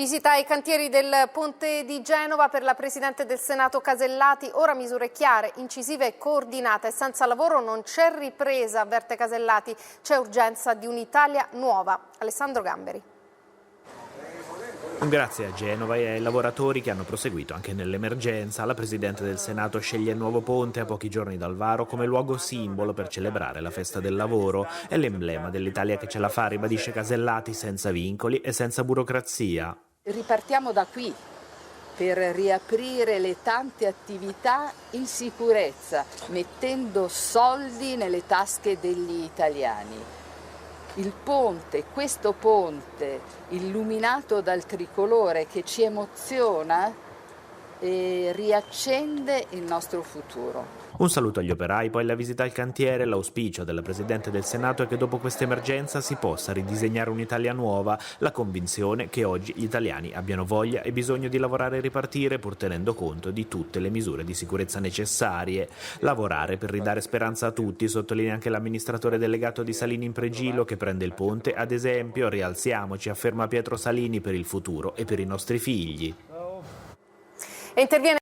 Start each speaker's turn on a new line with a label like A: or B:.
A: Visita ai cantieri del ponte di Genova per la Presidente del Senato Casellati. Ora misure chiare, incisive e coordinate. E senza lavoro non c'è ripresa, avverte Casellati. C'è urgenza di un'Italia nuova. Alessandro Gamberi.
B: Grazie a Genova e ai lavoratori che hanno proseguito anche nell'emergenza, la Presidente del Senato sceglie il nuovo ponte a pochi giorni dal varo come luogo simbolo per celebrare la festa del lavoro. È l'emblema dell'Italia che ce la fa, ribadisce Casellati, senza vincoli e senza burocrazia.
C: Ripartiamo da qui per riaprire le tante attività in sicurezza, mettendo soldi nelle tasche degli italiani. Il ponte, questo ponte illuminato dal tricolore che ci emoziona e riaccende il nostro futuro.
B: Un saluto agli operai, poi la visita al cantiere. L'auspicio della Presidente del Senato è che dopo questa emergenza si possa ridisegnare un'Italia nuova, la convinzione che oggi gli italiani abbiano voglia e bisogno di lavorare e ripartire pur tenendo conto di tutte le misure di sicurezza necessarie. Lavorare per ridare speranza a tutti, sottolinea anche l'amministratore delegato di Salini Impregilo che prende il ponte ad esempio. Rialziamoci, afferma Pietro Salini, per il futuro e per i nostri figli.
A: E interviene